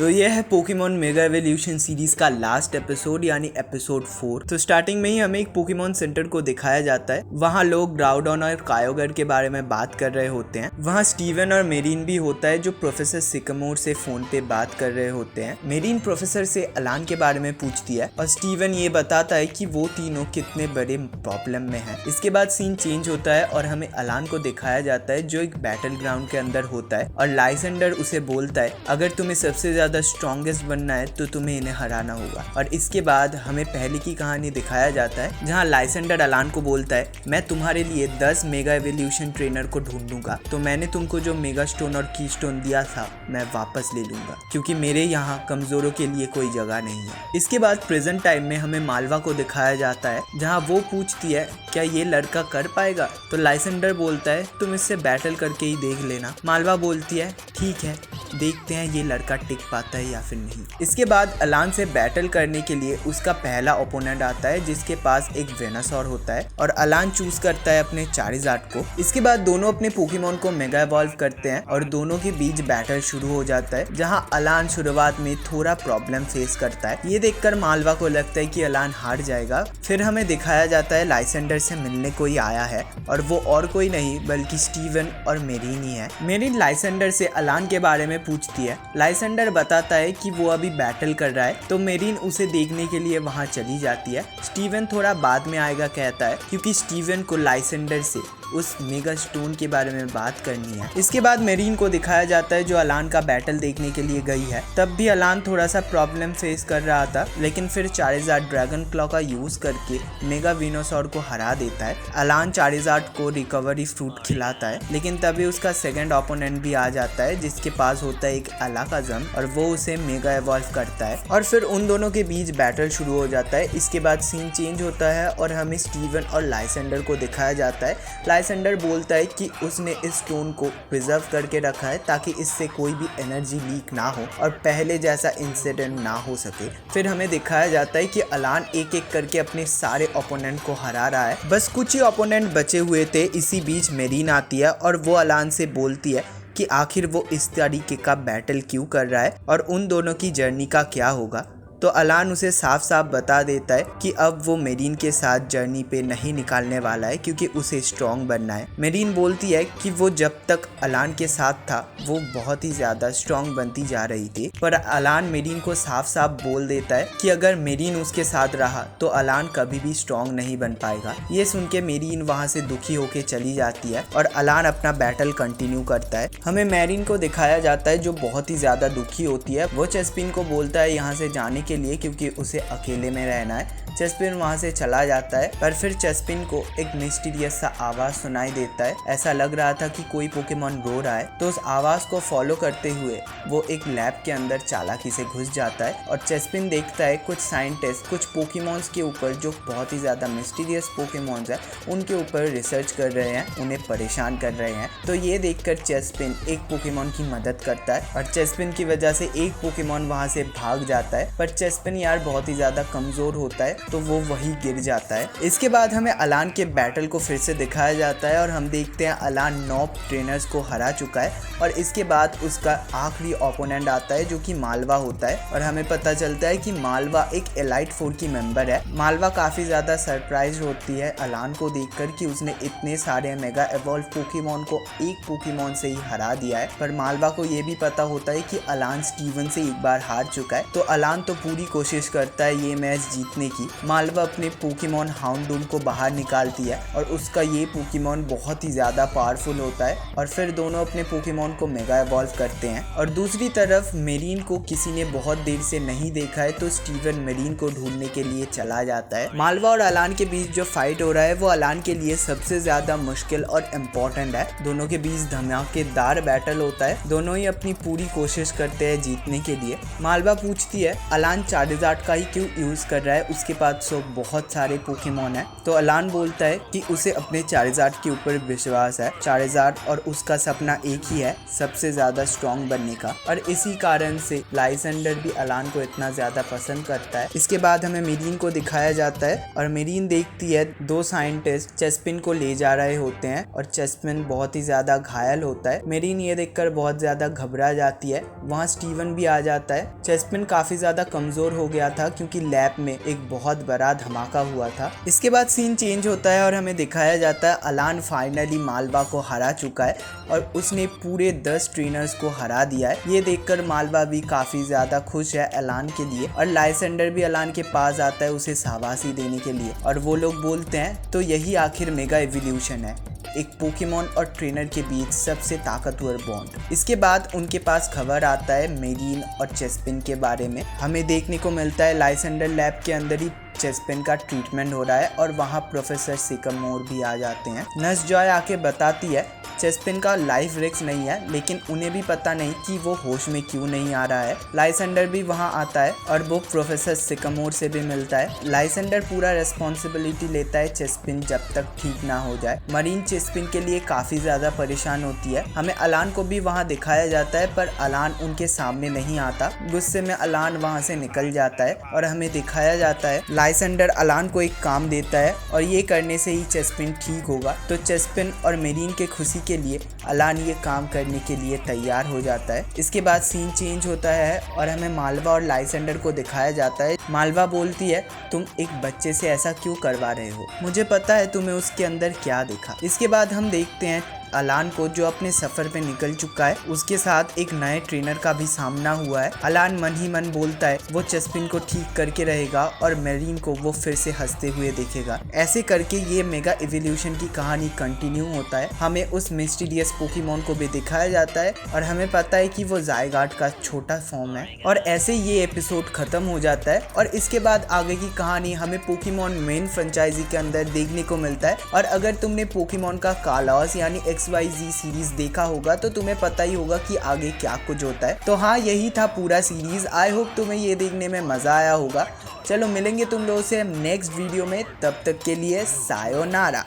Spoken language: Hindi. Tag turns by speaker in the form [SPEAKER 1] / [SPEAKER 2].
[SPEAKER 1] तो यह है पोकेमॉन मेगा एवोल्यूशन सीरीज का लास्ट एपिसोड यानी एपिसोड 4। तो स्टार्टिंग में ही हमें एक पोकेमॉन सेंटर को दिखाया जाता है। वहाँ लोग ग्राउडॉन और कायोगर के बारे में बात कर रहे होते हैं। वहाँ स्टीवन और मेरीन भी होता है जो प्रोफेसर सिकामोर से फोन पे बात कर रहे होते हैं। मेरीन प्रोफेसर से अलान के बारे में पूछती है और स्टीवन ये बताता है कि वो तीनों कितने बड़े प्रॉब्लम में हैं। इसके बाद सीन चेंज होता है और हमें अलान को दिखाया जाता है जो एक बैटल ग्राउंड के अंदर होता है और लाइसेंडर उसे बोलता है अगर तुम्हें सबसे ज्यादा स्ट्रॉन्गेस्ट बनना है तो तुम्हें इन्हें हराना होगा। और इसके बाद हमें पहले की कहानी दिखाया जाता है जहाँ लाइसेंडर अलान को बोलता है मैं तुम्हारे लिए 10 मेगा एवोल्यूशन ट्रेनर को ढूंढूंगा, तो मैंने तुमको जो मेगा स्टोन और की स्टोन दिया था मैं वापस ले लूंगा क्योंकि मेरे यहाँ कमजोरों के लिए कोई जगह नहीं है। इसके बाद प्रेजेंट टाइम में हमें मालवा को दिखाया जाता है जहाँ वो पूछती है क्या ये लड़का कर पाएगा, तो लाइसेंडर बोलता है तुम इससे बैटल करके ही देख लेना। मालवा बोलती है ठीक है, देखते हैं ये लड़का टिक पाता है या फिर नहीं। इसके बाद अलान से बैटल करने के लिए उसका पहला ओपोनेंट आता है जिसके पास एक वेनासॉर होता है और अलान चूज करता है अपने चारिज़ार्ड को। इसके बाद दोनों अपने पोकेमॉन को मेगा इवॉल्व करते हैं और दोनों के बीच बैटल शुरू हो जाता है जहां अलान शुरुआत में थोड़ा प्रॉब्लम फेस करता है। ये देखकर मालवा को लगता है कि अलान हार जाएगा। फिर हमें दिखाया जाता है लाइसेंडर से मिलने कोई आया है और वो और कोई नहीं बल्कि स्टीवन और मेरीन ही है। मेरीन लाइसेंडर से अलान के बारे में पूछती है। लाइसेंडर बताता है कि वो अभी बैटल कर रहा है तो मेरीन उसे देखने के लिए वहां चली जाती है। स्टीवन थोड़ा बाद में आएगा कहता है क्योंकि स्टीवन को लाइसेंडर से उस मेगा स्टोन के बारे में बात करनी है। इसके बाद मेरीन को दिखाया जाता है जो अलान का बैटल देखने के लिए गई है। तब भी अलान थोड़ा सा प्रॉब्लम फेस कर रहा था लेकिन फिर चारिज़ार्ड ड्रैगन क्लॉ का यूज करके मेगा वेनासॉर को हरा देता है। अलान चारिज़ार्ड को रिकवरी फ्रूट खिलाता है लेकिन तभी उसका सेकंड ओपोनेंट भी आ जाता है जिसके पास होता है एक अलाकाज़म और वो उसे मेगा इवॉल्व करता है और फिर उन दोनों के बीच बैटल शुरू हो जाता है। इसके बाद सीन चेंज होता है और हमें स्टीवन और लाइसेंडर को दिखाया जाता है। लाइसेंडर बोलता है कि उसने इस स्टोन को प्रिजर्व करके रखा है ताकि इससे कोई भी एनर्जी लीक ना हो और पहले जैसा इंसिडेंट ना हो सके। फिर हमें दिखाया जाता है कि अलान एक एक करके अपने सारे ओपोनेंट को हरा रहा है, बस कुछ ही ओपोनेंट बचे हुए थे। इसी बीच मेरीन आती है और वो अलान से बोलती है कि आखिर वो इस तरीके का बैटल क्यों कर रहा है और उन दोनों की जर्नी का क्या होगा। तो अलान उसे साफ साफ बता देता है कि अब वो मेरीन के साथ जर्नी पे नहीं निकालने वाला है क्योंकि उसे स्ट्रॉन्ग बनना है। मेरीन बोलती है कि वो जब तक अलान के साथ था वो बहुत ही ज्यादा स्ट्रॉन्ग बनती जा रही थी, पर अलान मेरीन को साफ साफ बोल देता है कि अगर मेरीन उसके साथ रहा तो अलान कभी भी स्ट्रॉन्ग नहीं बन पाएगा। ये सुन के मेरीन वहाँ से दुखी होके चली जाती है और अलान अपना बैटल कंटिन्यू करता है। हमें मेरीन को दिखाया जाता है जो बहुत ही ज्यादा दुखी होती है। वो चेस्पिन को बोलता है यहाँ से जाने के लिए क्योंकि उसे अकेले में रहना है। चेस्पिन वहां से चला जाता है पर फिर चेस्पिन को एक मिस्टीरियस सा आवाज सुनाई देता है। ऐसा लग रहा था कि कोई पोकेमॉन रो रहा है। तो उस आवाज को फॉलो करते हुए वो एक लैब के अंदर चालाकी से घुस जाता है और चेस्पिन देखता है कुछ साइंटिस्ट कुछ पोकेमॉन्स के ऊपर जो बहुत ही ज्यादा मिस्टीरियस पोकेमॉन्स है उनके ऊपर रिसर्च कर रहे हैं, उन्हें परेशान कर रहे हैं। तो ये देखकर चेस्पिन एक पोकेमॉन की मदद करता है और चेस्पिन की वजह से एक पोकेमॉन वहां से भाग जाता है, पर चेस्पिन यार बहुत ही ज्यादा कमजोर होता है तो वो वही गिर जाता है। इसके बाद हमें अलान के बैटल को फिर से दिखाया जाता है और हम देखते हैं अलान 9 ट्रेनर्स को हरा चुका है और इसके बाद उसका आखिरी ओपोनेंट आता है जो कि मालवा होता है और हमें पता चलता है कि मालवा एक एलाइट 4 की मेंबर है। मालवा काफी ज्यादा सरप्राइज होती है अलान को देखकर कि उसने इतने सारे मेगा इवॉल्व पोकेमॉन को एक पोकेमॉन से ही हरा दिया है, पर मालवा को ये भी पता होता है कि अलान स्टीवन से एक बार हार चुका है। तो अलान तो पूरी कोशिश करता है ये मैच जीतने की। मालवा अपने पोकेमॉन हाउंडून को बाहर निकालती है और उसका ये पोकेमॉन बहुत ही ज्यादा पावरफुल होता है और फिर दोनों अपने पोकेमॉन को मेगा इवॉल्व करते हैं। और दूसरी तरफ मेरीन को किसी ने बहुत देर से नहीं देखा है तो स्टीवन मेरीन को ढूंढने के लिए चला जाता है। मालवा और अलान के बीच जो फाइट हो रहा है वो अलान के लिए सबसे ज्यादा मुश्किल और इम्पोर्टेंट है। दोनों के बीच धमाकेदार बैटल होता है, दोनों ही अपनी पूरी कोशिश करते हैं जीतने के लिए। मालवा पूछती है अलान चारिज़ार्ड का ही क्यों यूज कर रहा है, उसके पास तो बहुत सारे पोकेमॉन है। तो अलान बोलता है कि उसे अपने चारिज़ार्ड के ऊपर विश्वास है। चारिज़ार्ड और उसका सपना एक ही है, सबसे ज्यादा स्ट्रॉन्ग बनने का, और इसी कारण से लाइसेंडर भी अलान को इतना ज्यादा पसंद करता है। इसके बाद हमें मेरीन को दिखाया जाता है और मेरीन देखती है दो साइंटिस्ट चेस्पिन को ले जा रहे होते हैं और चेस्पिन बहुत ही ज्यादा घायल होता है। मेरीन ये देखकर बहुत ज्यादा घबरा जाती है। वहाँ स्टीवन भी आ जाता है। चेस्पिन काफी ज्यादा कमजोर हो गया था क्योंकि लैब में एक बहुत बड़ा धमाका हुआ था। इसके बाद सीन चेंज होता है और हमें दिखाया जाता है अलान फाइनली मालवा को हरा चुका है और उसने पूरे 10 ट्रेनर्स को हरा दिया है। ये देखकर मालवा भी काफी ज्यादा खुश है अलान के लिए, और लाइसेंडर भी अलान के पास आता है उसे शाबाशी देने के लिए, और वो लोग बोलते हैं तो यही आखिर मेगा एवोल्यूशन है, एक पोकेमॉन और ट्रेनर के बीच सबसे ताकतवर बॉन्ड। इसके बाद उनके पास खबर आता है मेरीन और चेस्पिन के बारे में। हमें देखने को मिलता है लाइसेंडर लैब के अंदर ही चेस्पिन का ट्रीटमेंट हो रहा है और वहाँ प्रोफेसर सिकामोर भी आ जाते हैं। नर्स जॉय आके बताती है चेस्पिन का लाइफ रिस्क नहीं है, लेकिन उन्हें भी पता नहीं कि वो होश में क्यों नहीं आ रहा है। लाइसेंडर भी वहाँ आता है और वो प्रोफेसर सिकामोर से भी मिलता है। लाइसेंडर पूरा रेस्पॉन्सिबिलिटी लेता है चेस्पिन जब तक ठीक ना हो जाए। मरीन चेस्पिन के लिए काफी ज्यादा परेशान होती है। हमें अलान को भी वहाँ दिखाया जाता है पर अलान उनके सामने नहीं आता। गुस्से में अलान वहाँ से निकल जाता है और हमें दिखाया जाता है लाइसेंडर अलान को एक काम देता है और ये करने से ही चेस्पिन ठीक होगा। तो चेस्पिन और मेरीन के खुशी के लिए अलान ये काम करने के लिए तैयार हो जाता है। इसके बाद सीन चेंज होता है और हमें मालवा और लाइसेंडर को दिखाया जाता है। मालवा बोलती है तुम एक बच्चे से ऐसा क्यों करवा रहे हो, मुझे पता है तुम्हें उसके अंदर क्या देखा। इसके बाद हम देखते हैं अलान को जो अपने सफर पे निकल चुका है, उसके साथ एक नए ट्रेनर का भी सामना हुआ है। अलान मन ही मन बोलता है वो चेस्पिन को ठीक करके रहेगा और मेरीन को वो फिर से हंसते हुए देखेगा। ऐसे करके ये मेगा इवोल्यूशन की कहानी कंटिन्यू होता है। हमें उस मिस्टीरियस पोकेमॉन को भी दिखाया जाता है और हमें पता है कि वो ज़ायगार्ड का छोटा फॉर्म है, और ऐसे ये एपिसोड खत्म हो जाता है। और इसके बाद आगे की कहानी हमें पोकेमॉन मेन फ्रेंचाइजी के अंदर देखने को मिलता है। और अगर तुमने पोकेमॉन का कालॉस यानी XYZ सीरीज देखा होगा तो तुम्हें पता ही होगा कि आगे क्या कुछ होता है। तो हाँ, यही था पूरा सीरीज। आई होप तुम्हें ये देखने में मजा आया होगा। चलो मिलेंगे तुम लोगों से नेक्स्ट वीडियो में, तब तक के लिए सायोनारा।